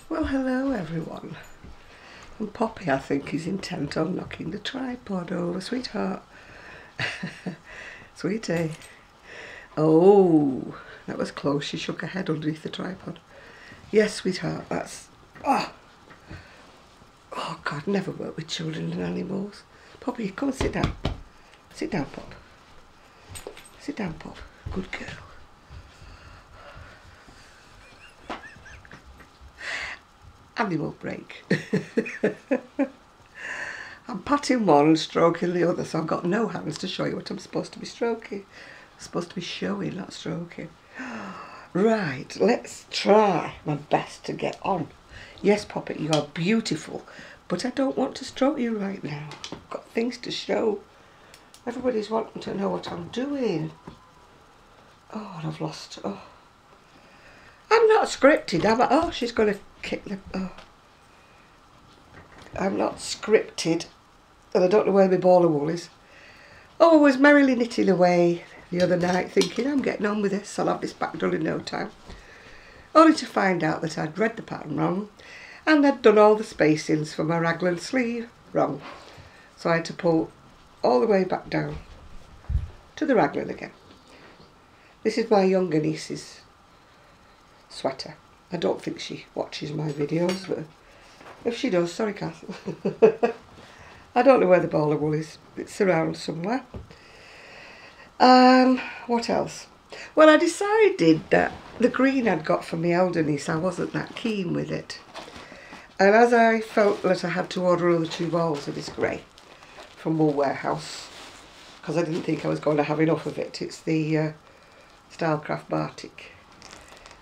Well, hello everyone. And Poppy, I think, is intent on knocking the tripod over. Sweetheart. Sweetie. Oh, that was close. She shook her head underneath the tripod. Yes, sweetheart, that's... Oh, God, never work with children and animals. Poppy, come and sit down. Sit down, Pop. Sit down, Pop. Good girl. Animal break. I'm patting one and stroking the other, so I've got no hands to show you what I'm supposed to be stroking. I'm supposed to be showing, not stroking. Right, let's try my best to get on. Yes, Poppy, you are beautiful, but I don't want to stroke you right now. I've got things to show. Everybody's wanting to know what I'm doing. Oh, and I've lost... Oh. I'm not scripted, am I? Oh, she's going to kick the... Oh. I'm not scripted, and I don't know where my ball of wool is. Oh, I was merrily knitting away the other night thinking, I'm getting on with this, I'll have this back done in no time. Only to find out that I'd read the pattern wrong, and I'd done all the spacings for my raglan sleeve wrong. So I had to pull all the way back down to the raglan again. This is my younger niece's sweater. I don't think she watches my videos, but if she does, sorry Kath. I don't know where the ball of wool is. It's around somewhere. What else? Well, I decided that the green I'd got from my elder niece, I wasn't that keen with it. And as I felt that I had to order another 2 balls of this grey from Wool Warehouse, because I didn't think I was going to have enough of it. It's the Stylecraft Batik.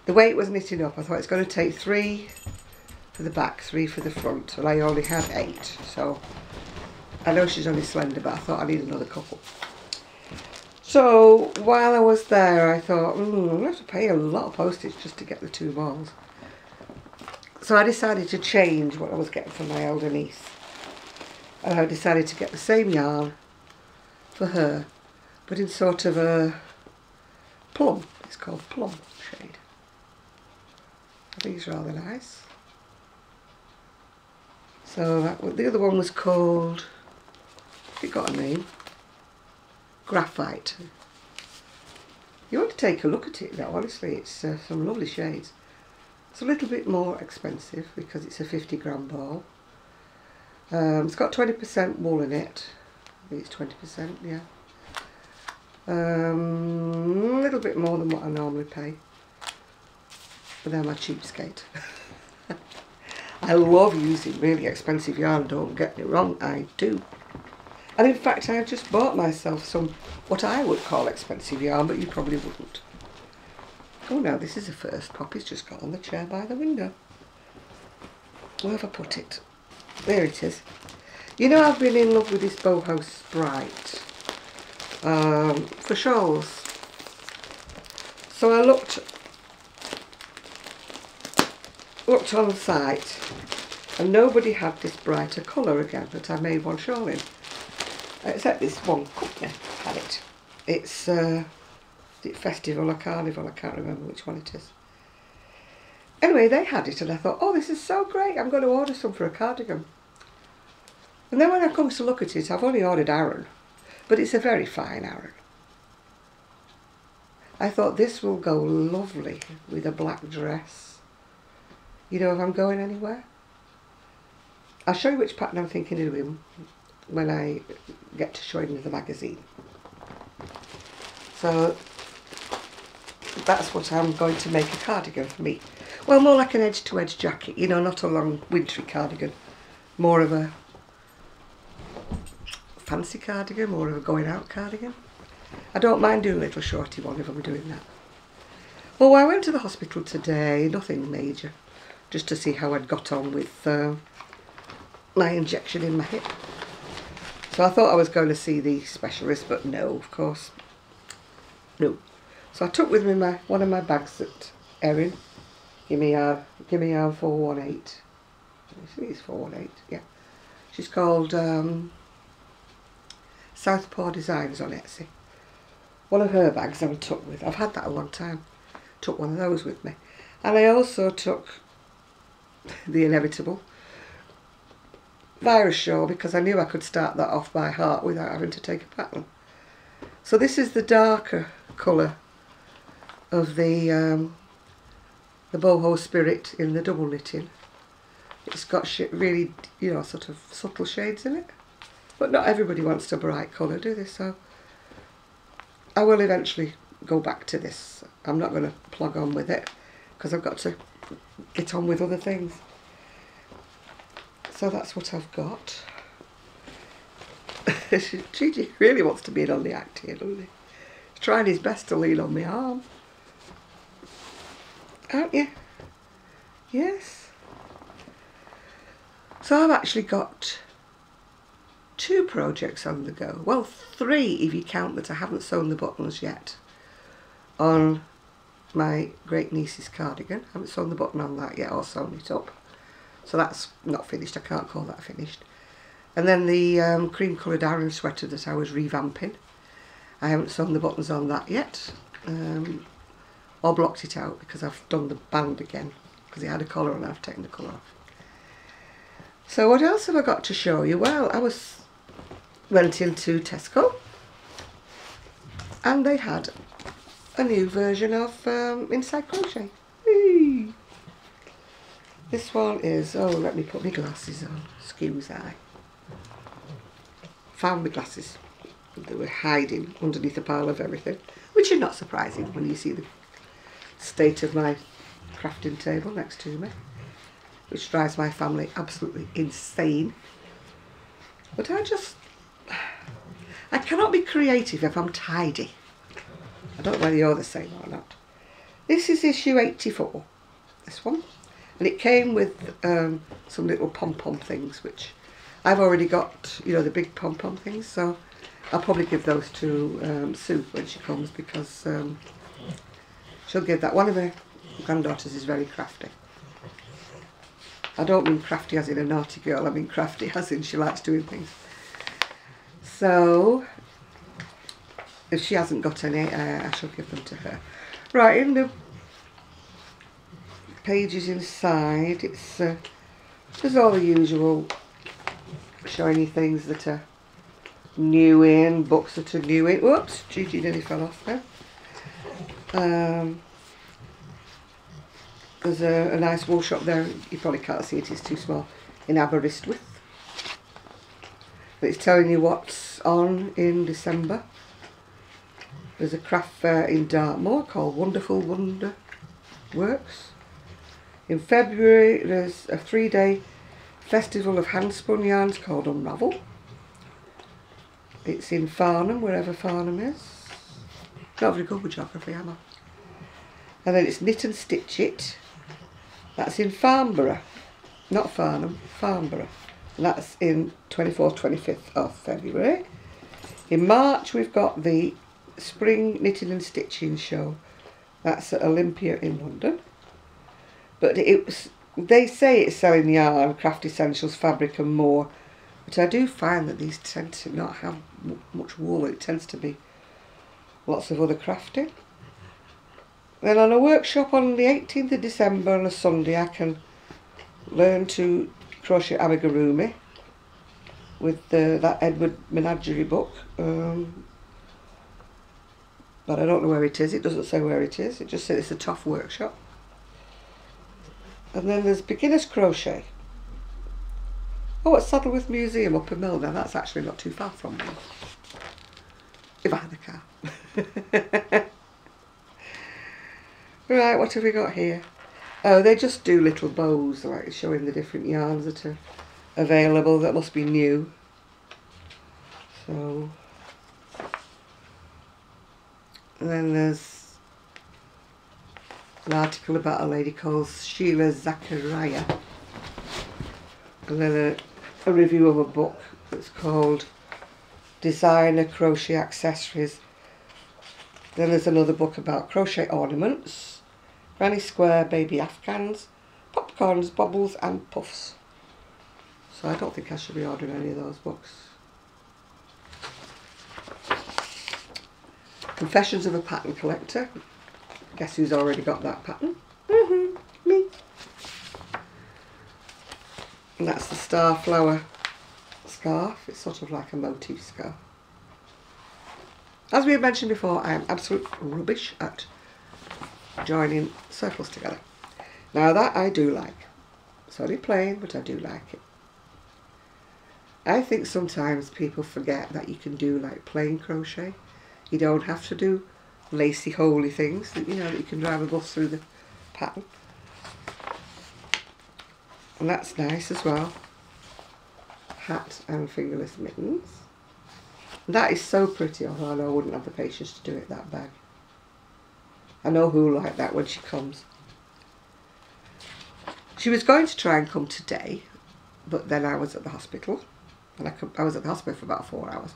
The way it was knitting up, I thought it's going to take 3 for the back, 3 for the front, and I only had 8, so I know she's only slender, but I thought I need another couple. So while I was there, I thought, I'm going to have to pay a lot of postage just to get the 2 balls. So I decided to change what I was getting from my elder niece, and I decided to get the same yarn for her, but in sort of a plum. It's called plum shade. I think it's rather nice. So the other one was called, it got a name, Graphite. You want to take a look at it though, honestly, it's some lovely shades. It's a little bit more expensive because it's a 50-gram ball. It's got 20% wool in it. I think it's 20%, yeah. A little bit more than what I normally pay. But they're my cheapskate. I love using really expensive yarn, don't get me wrong, I do. And in fact, I have just bought myself some, what I would call expensive yarn, but you probably wouldn't. Oh no, this is a first. Poppy's just got on the chair by the window. Where have I put it? There it is. You know, I've been in love with this boho Sprite for shawls. So I looked on the site, and nobody had this brighter colour again that I made one shawl in, except this one company had it. It's is it Festival or Carnival, I can't remember which one it is. Anyway, they had it and I thought, oh, this is so great, I'm going to order some for a cardigan. And then when I come to look at it, I've only ordered Aran, but it's a very fine Aran. I thought this will go lovely with a black dress. You know, if I'm going anywhere. I'll show you which pattern I'm thinking of doing when I get to showing you the magazine. So that's what I'm going to make a cardigan for me. Well, more like an edge-to-edge jacket, you know, not a long wintry cardigan. More of a fancy cardigan, more of a going out cardigan. I don't mind doing a little shorty one if I'm doing that. Well, I went to the hospital today, nothing major, just to see how I'd got on with my injection in my hip. So I thought I was going to see the specialist, but no, of course, no. So I took with me one of my bags that Erin give me our 418. I think it's 418, yeah. She's called Southpaw Designs on Etsy. One of her bags I took with. I've had that a long time. Took one of those with me. And I also took the inevitable virus show, because I knew I could start that off by heart without having to take a pattern. So this is the darker colour of the boho spirit in the double knitting. It's got really, you know, sort of subtle shades in it, but not everybody wants a bright colour, do they? So I will eventually go back to this. I'm not going to plug on with it because I've got to get on with other things. So that's what I've got. Gigi really wants to be in on the act here, doesn't he? He's trying his best to lean on my arm. Aren't you? Yes. So I've actually got 2 projects on the go. Well, 3 if you count that I haven't sewn the buttons yet on my great niece's cardigan. I haven't sewn the button on that yet or sewn it up. So that's not finished. I can't call that finished. And then the cream coloured Aran sweater that I was revamping. I haven't sewn the buttons on that yet. Or blocked it out because I've done the band again. Because it had a collar and I've taken the colour off. So what else have I got to show you? Well, I went into Tesco. And they had a new version of Inside Crochet. Whee! This one is, oh, let me put my glasses on. Excuse I. Found my glasses. They were hiding underneath a pile of everything, which is not surprising when you see the state of my crafting table next to me, which drives my family absolutely insane. But I cannot be creative if I'm tidy. I don't know whether you're the same or not. This is issue 84, this one. And it came with some little pom-pom things, which I've already got, you know, the big pom-pom things, so I'll probably give those to Sue when she comes, because she'll give that. One of her granddaughters is very crafty. I don't mean crafty as in a naughty girl, I mean crafty as in she likes doing things. So, if she hasn't got any, I shall give them to her. Right, in the pages inside, it's there's all the usual shiny things that are new in, books that are new in. Whoops, Gigi nearly fell off there. There's a nice wool shop there. You probably can't see it, it's too small, in Aberystwyth. But it's telling you what's on in December. There's a craft fair in Dartmoor called Wonderful Wonder Works. In February there's a 3-day festival of hand-spun yarns called Unravel. It's in Farnham, wherever Farnham is. Not very good with geography, am I? And then it's Knit and Stitch It. That's in Farnborough. Not Farnham, Farnborough. And that's in 24th, 25th of February. In March we've got the Spring Knitting and Stitching Show. That's at Olympia in London. But they say it's selling yarn, craft essentials, fabric and more. But I do find that these tend to not have much wool. It tends to be lots of other crafting. Then on a workshop on the 18th of December on a Sunday, I can learn to crochet amigurumi with that Edward Menagerie book. But I don't know where it is. It doesn't say where it is. It just says it's a tough workshop. And then there's Beginner's Crochet. Oh, it's Saddleworth Museum up in Mill. Now that's actually not too far from me. If I had a car. Right, what have we got here? Oh, they just do little bows, like showing the different yarns that are available. That must be new. So, and then there's an article about a lady called Sheila Zachariah, and then a review of a book that's called Designer Crochet Accessories. Then there's another book about crochet ornaments, granny square, baby afghans, popcorns, bobbles and puffs. So I don't think I should be ordering any of those books. Confessions of a Pattern Collector. Guess who's already got that pattern? Me. And that's the star flower scarf. It's sort of like a motif scarf. As we have mentioned before, I am absolute rubbish at joining circles together. Now that I do like. It's only plain, but I do like it. I think sometimes people forget that you can do like plain crochet. You don't have to do lacy holey things that, you know, that you can drive a bus through the pattern. And that's nice as well. Hat and fingerless mittens. And that is so pretty, although I know I wouldn't have the patience to do it that bag. I know who will like that when she comes. She was going to try and come today, but then I was at the hospital. And I was at the hospital for about 4 hours.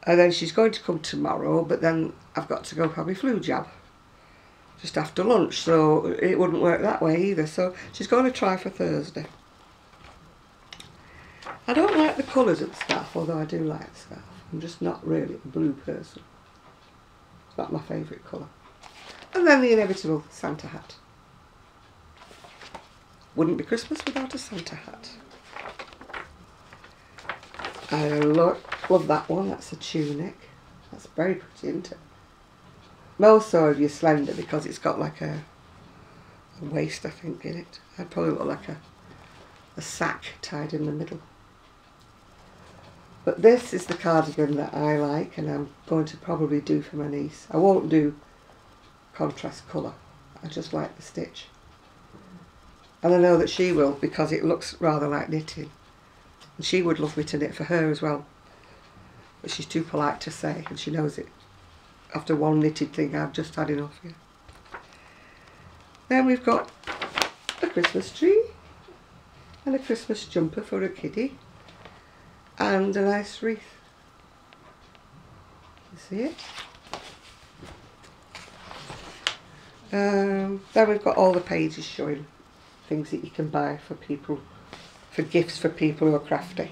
And then she's going to come tomorrow, but then I've got to go have my flu jab just after lunch, so it wouldn't work that way either. So she's going to try for Thursday. I don't like the colours of the scarf, although I do like the scarf. I'm just not really a blue person. It's not my favourite colour. And then the inevitable Santa hat. Wouldn't be Christmas without a Santa hat. I love that one. That's a tunic. That's very pretty, isn't it? More so if you're slender, because it's got like a waist, I think, in it. I'd probably look like a sack tied in the middle. But this is the cardigan that I like, and I'm going to probably do for my niece. I won't do contrast colour. I just like the stitch. And I know that she will, because it looks rather like knitting. And she would love me to knit for her as well. But she's too polite to say, and she knows it. After one knitted thing, I've just had enough here. Then we've got a Christmas tree and a Christmas jumper for a kiddie and a nice wreath. You see it? Then we've got all the pages showing things that you can buy for people, for gifts for people who are crafty.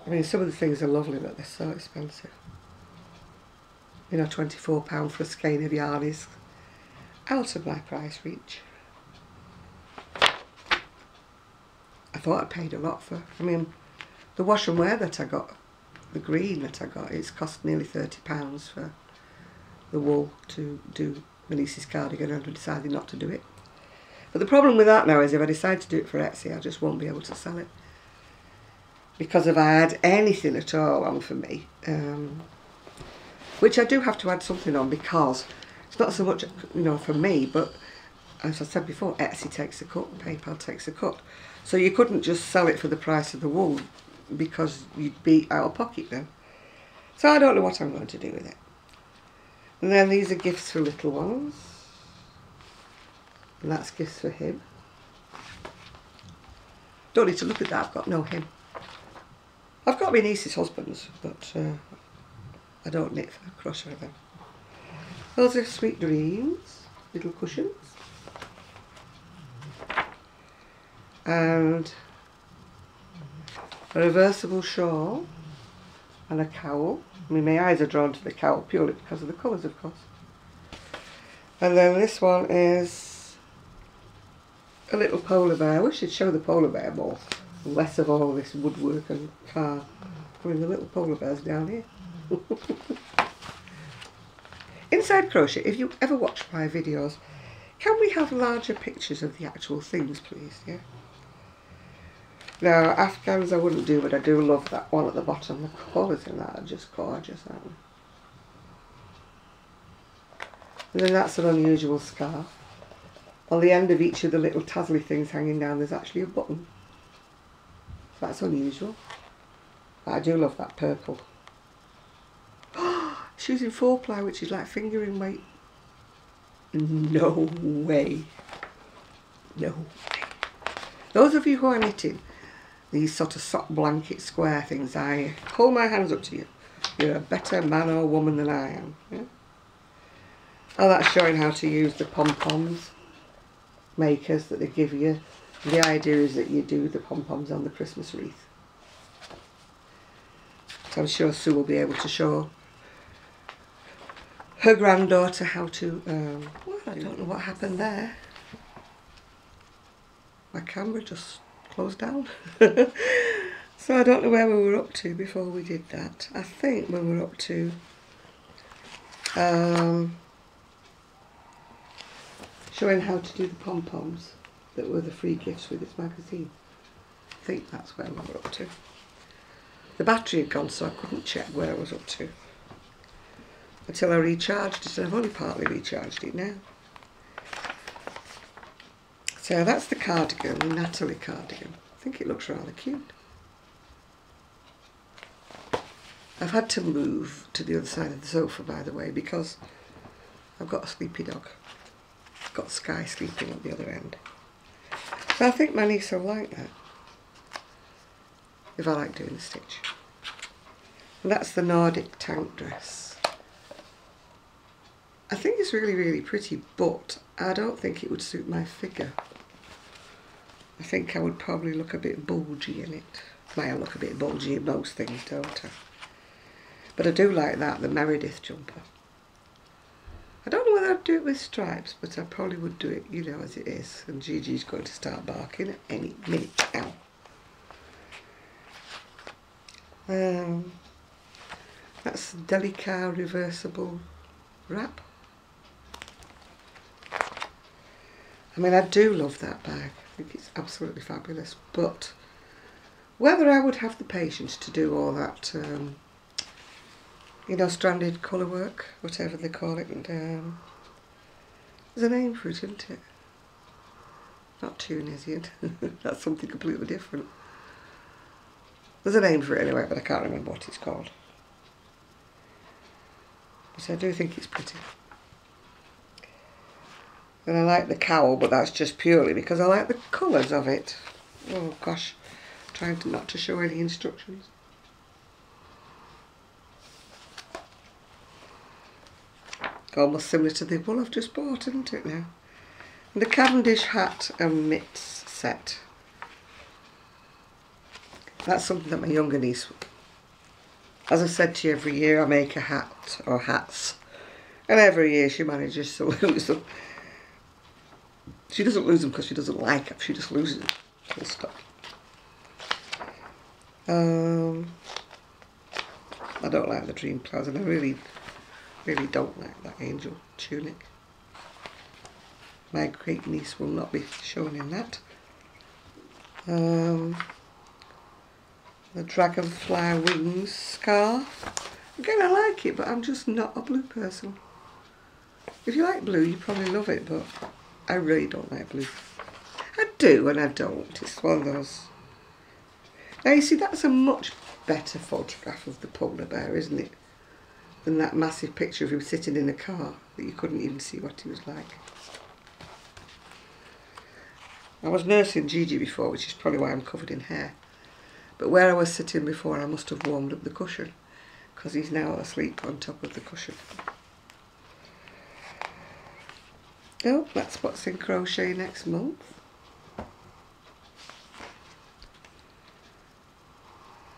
I mean, some of the things are lovely, but they're so expensive. You know, £24 for a skein of yarn is out of my price reach. I thought I paid a lot for, I mean, the wash and wear that I got, the green that I got, it's cost nearly £30 for the wool to do my niece's cardigan, and I decided not to do it. But the problem with that now is if I decide to do it for Etsy, I just won't be able to sell it. Because if I add anything at all on for me, which I do have to add something on, because it's not so much, you know, for me, but as I said before, Etsy takes a cut, PayPal takes a cut. So you couldn't just sell it for the price of the wool, because you'd be out of pocket then. So I don't know what I'm going to do with it. And then these are gifts for little ones. And that's gifts for him. Don't need to look at that, I've got no him. I've got my niece's husbands, but I don't knit for crochet them. Those are Sweet Dreams, little cushions. And a reversible shawl and a cowl. I mean, my eyes are drawn to the cowl purely because of the colours, of course. And then this one is a little polar bear. I wish I'd show the polar bear more. Less of all this woodwork and car. I mean, the little polar bear's down here. Inside Crochet, if you ever watch my videos, can we have larger pictures of the actual things, please? Yeah. Now, Afghans I wouldn't do, but I do love that one at the bottom. The colours in that are just gorgeous, aren't they? And then that's an unusual scarf. On the end of each of the little tassely things hanging down, there's actually a button. So that's unusual. But I do love that purple. She's using 4-ply, which is like fingering weight. No way. No way. Those of you who are knitting these sort of sock blanket square things, I hold my hands up to you. You're a better man or woman than I am. Yeah? Oh, that's showing how to use the pom-poms makers that they give you. The idea is that you do the pom-poms on the Christmas wreath. So I'm sure Sue will be able to show her granddaughter how to, well, I don't know what happened there. My camera just closed down. So I don't know where we were up to before we did that. I think we were up to showing how to do the pom-poms that were the free gifts with this magazine. I think that's where we were up to. The battery had gone, so I couldn't check where I was up to until I recharged it, and I've only partly recharged it now. So that's the cardigan, the Natalie cardigan. I think it looks rather cute. I've had to move to the other side of the sofa, by the way, because I've got a sleepy dog. I've got Sky sleeping at the other end. So I think my niece will like that, if I like doing the stitch. And that's the Nordic tank dress. I think it's really, really pretty, but I don't think it would suit my figure. I think I would probably look a bit bulgy in it. Well, I look a bit bulgy in most things, don't I? But I do like that, the Meredith jumper. I don't know whether I'd do it with stripes, but I probably would do it, you know, as it is. And Gigi's going to start barking at any minute now. That's Delica reversible wrap. I mean, I do love that bag. I think it's absolutely fabulous. But whether I would have the patience to do all that, you know, stranded colour work, whatever they call it, and there's a name for it, isn't it? Not Tunisian. That's something completely different. There's a name for it anyway, but I can't remember what it's called. But I do think it's pretty. And I like the cowl, but that's just purely because I like the colours of it. Oh gosh, trying to not to show any instructions. Almost similar to the one I've just bought, isn't it now? And the Cavendish hat and mitts set. That's something that my younger niece, as I said to you, every year I make a hat or hats, and every year she manages to lose them. She doesn't lose them because she doesn't like them, she just loses them. Full stop. I don't like the dream clouds, and I really don't like that angel tunic. My great niece will not be shown in that. The dragonfly wings scarf. Again, I like it, but I'm just not a blue person. If you like blue, you probably love it, but I really don't like blue. I do and I don't. It's one of those. Now you see, that's a much better photograph of the polar bear, isn't it? Than that massive picture of him sitting in a car that you couldn't even see what he was like. I was nursing Gigi before, which is probably why I'm covered in hair. But where I was sitting before, I must have warmed up the cushion, because he's now asleep on top of the cushion. Oh, that's what's in crochet next month.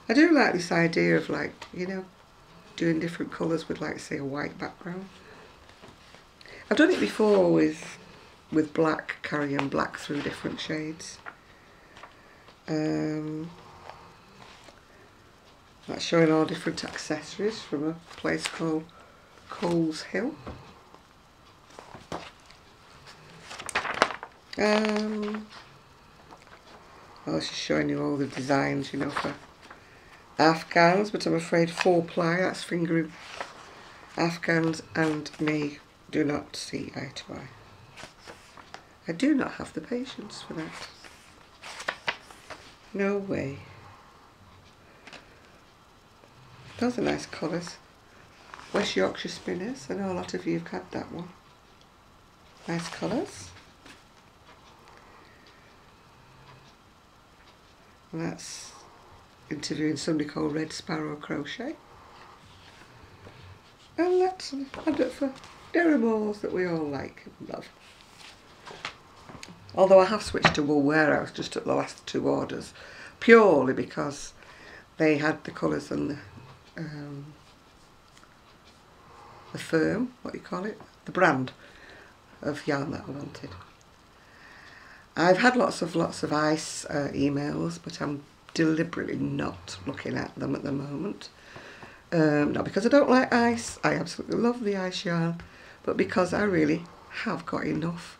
I do like this idea of, like, you know, doing different colours with, like, say, a white background. I've done it before with black, carrying black through different shades. That's showing all different accessories from a place called Coles Hill. I was just showing you all the designs, you know, for Afghans, but I'm afraid 4-ply, that's fingering Afghans, and me do not see eye to eye. I do not have the patience for that. No way. Those are nice colours. West Yorkshire Spinners. I know a lot of you have had that one. Nice colours. And that's interviewing somebody called Red Sparrow Crochet. And that's an advert for Deramores that we all like and love. Although I have switched to Wool Warehouse just at the last 2 orders, purely because they had the colours and the the firm, what do you call it, the brand of yarn that I wanted. I've had lots of ice emails, but I'm deliberately not looking at them at the moment. Not because I don't like ice, I absolutely love the ice yarn, but because I really have got enough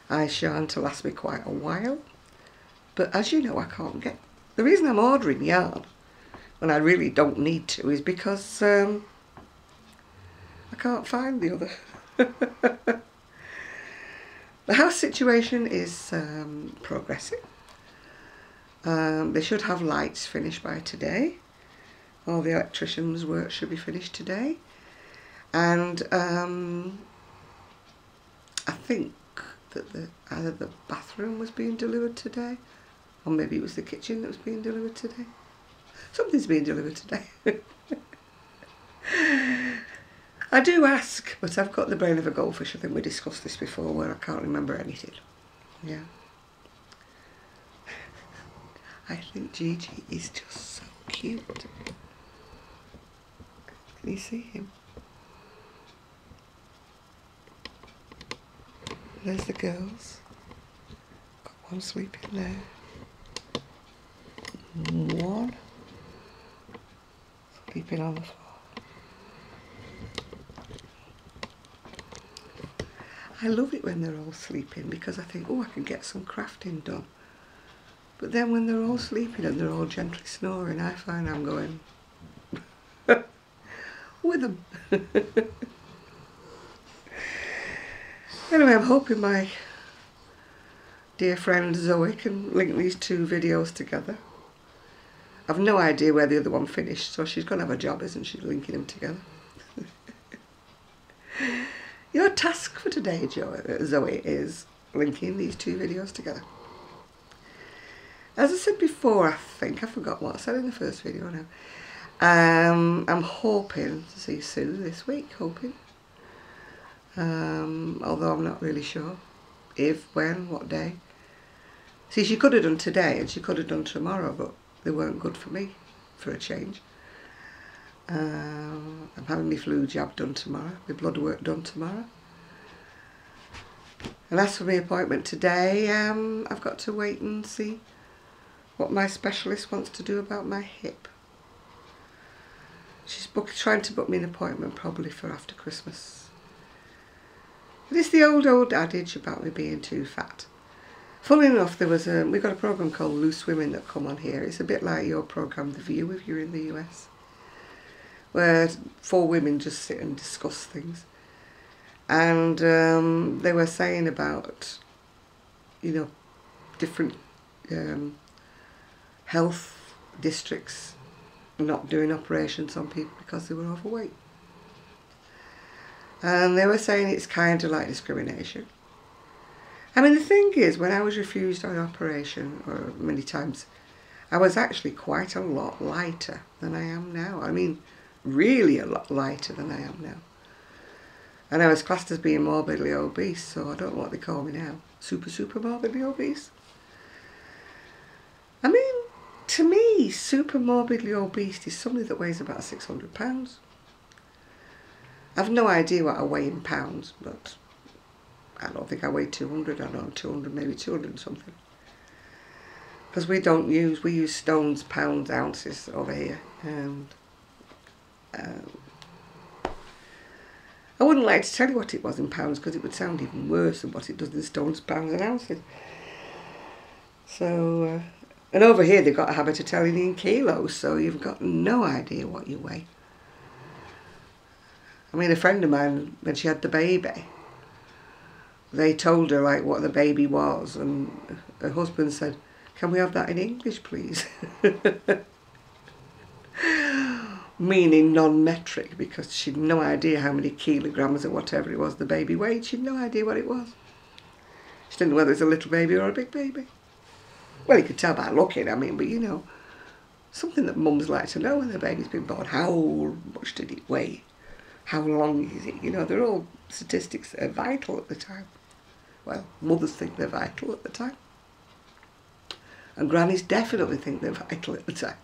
ice yarn to last me quite a while. But as you know, I can't get... The reason I'm ordering yarn when I really don't need to is because I can't find the other. The house situation is progressing. They should have lights finished by today. All the electrician's work should be finished today. And I think that either the bathroom was being delivered today, or maybe it was the kitchen that was being delivered today. Something's being delivered today. I do ask, but I've got the brain of a goldfish. I think we discussed this before, where I can't remember anything. Yeah. I think Gigi is just so cute. Can you see him? There's the girls. Got one sleeping there. One sleeping on the floor. I love it when they're all sleeping because I think, oh, I can get some crafting done. But then when they're all sleeping and they're all gently snoring, I find I'm going with them. Anyway, I'm hoping my dear friend Zoe can link these two videos together. I've no idea where the other one finished, so she's going to have a job, isn't she, linking them together. Your task for today, Zoe, is linking these two videos together. As I said before, I think, I forgot what I said in the first video now. I'm hoping to see Sue this week, hoping. Although I'm not really sure if, when, what day. See, she could have done today and she could have done tomorrow, but they weren't good for me, for a change. I'm having my flu jab done tomorrow, my blood work done tomorrow. And as for my appointment today, I've got to wait and see what my specialist wants to do about my hip. She's trying to book me an appointment probably for after Christmas. But it's the old adage about me being too fat. Funnily enough, there was we've got a programme called Loose Women that come on here. It's a bit like your programme The View if you're in the US, where 4 women just sit and discuss things. And they were saying about, you know, different health districts not doing operations on people because they were overweight. And they were saying it's kind of like discrimination. I mean, the thing is, when I was refused an operation, or many times, I was actually quite a lot lighter than I am now. I mean, really a lot lighter than I am now. And I was classed as being morbidly obese, so I don't know what they call me now. Super morbidly obese. I mean, to me, super morbidly obese is somebody that weighs about 600 pounds. I've no idea what I weigh in pounds, but I don't think I weigh 200. I don't know, 200, maybe 200 and something. Because we use stones, pounds, ounces over here. And I wouldn't like to tell you what it was in pounds because it would sound even worse than what it does in stones, pounds and ounces. So, and over here they've got a habit of telling you in kilos, so you've got no idea what you weigh. I mean, a friend of mine, when she had the baby, they told her like what the baby was, and her husband said, "Can we have that in English, please?" Meaning non-metric, because she'd no idea how many kilograms or whatever it was the baby weighed. She'd no idea what it was. She didn't know whether it was a little baby or a big baby. Well, you could tell by looking, I mean, but you know, something that mums like to know when their baby's been born. How much did it weigh? How long is it? You know, they're all statistics that are vital at the time. Well, mothers think they're vital at the time. And grannies definitely think they're vital at the time.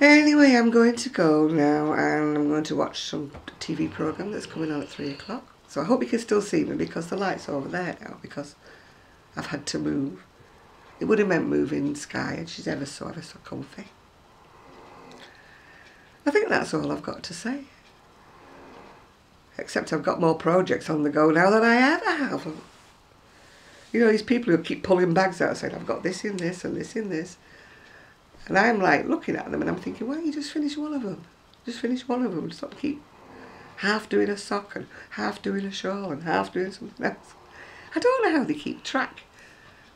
Anyway, I'm going to go now and I'm going to watch some TV programme that's coming on at 3 o'clock. So I hope you can still see me because the light's over there now because I've had to move. It would have meant moving Sky and she's ever so comfy. I think that's all I've got to say. Except I've got more projects on the go now than I ever have. You know, these people who keep pulling bags out saying, I've got this in this and this in this. And I'm like looking at them and I'm thinking, why don't you just finish one of them? Just finish one of them. Stop keep half doing a sock and half doing a shawl and half doing something else. I don't know how they keep track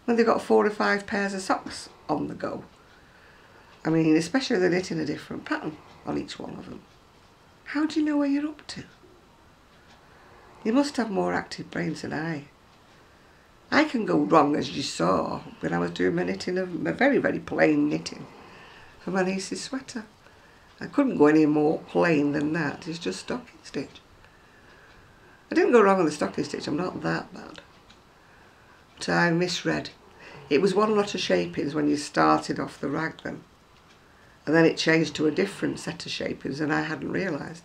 when they've got 4 or 5 pairs of socks on the go. I mean, especially if they're knitting a different pattern on each one of them. How do you know where you're up to? You must have more active brains than I. I can go wrong, as you saw, when I was doing my knitting of my very, very plain knitting for my niece's sweater. I couldn't go any more plain than that. It's just stocking stitch. I didn't go wrong on the stocking stitch. I'm not that bad. But I misread. It was one lot of shapings when you started off the raglan. And then it changed to a different set of shapings and I hadn't realised.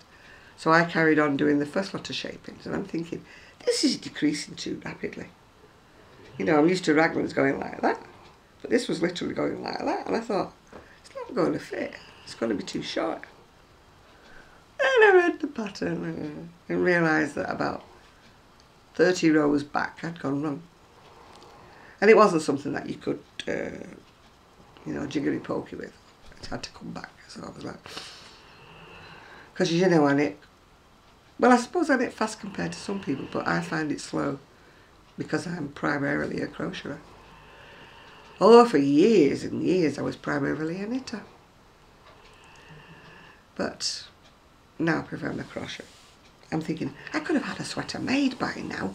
So I carried on doing the first lot of shapings and I'm thinking, this is decreasing too rapidly. You know, I'm used to raglans going like that. But this was literally going like that. And I thought, it's not going to fit. It's going to be too short. And I read the pattern and realised that about 30 rows back I'd gone wrong. And it wasn't something that you could, you know, jiggery-pokey with. It had to come back. So I was like, because you know I knit, well I suppose I knit fast compared to some people, but I find it slow because I'm primarily a crocheter. Although for years and years I was primarily a knitter. But now I prefer my crochet. I'm thinking, I could have had a sweater made by now.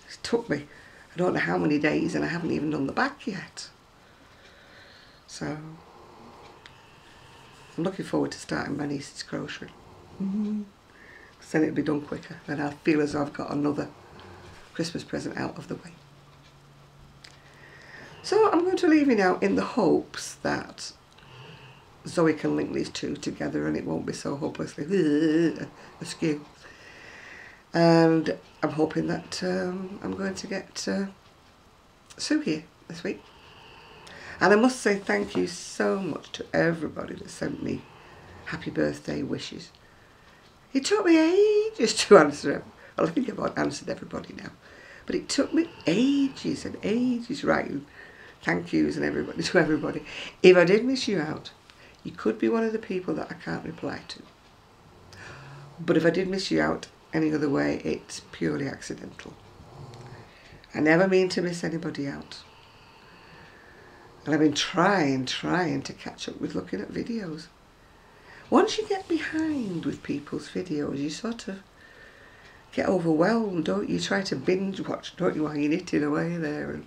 It took me, I don't know how many days and I haven't even done the back yet. So, I'm looking forward to starting my niece's crochet. Because then it'll be done quicker. Then I'll feel as though I've got another Christmas present out of the way. So I'm going to leave you now in the hopes that Zoe can link these two together and it won't be so hopelessly askew. And I'm hoping that I'm going to get Sue here this week. And I must say thank you so much to everybody that sent me happy birthday wishes. It took me ages to answer them. Well, I think I've answered everybody now. But it took me ages and ages writing thank yous and everybody to everybody. If I did miss you out, you could be one of the people that I can't reply to. But if I did miss you out any other way, it's purely accidental. I never mean to miss anybody out. And I've been trying to catch up with looking at videos. Once you get behind with people's videos, you sort of get overwhelmed, don't you? You try to binge watch, don't you, while you're knitting away there. And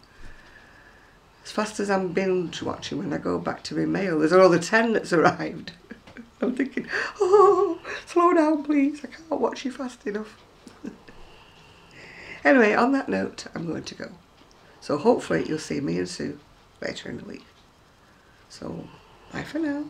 as fast as I'm binge watching, when I go back to my mail, there's another 10 that's arrived. I'm thinking, oh, slow down please, I can't watch you fast enough. Anyway, on that note, I'm going to go. So hopefully you'll see me and Sue later in the week. So, bye for now.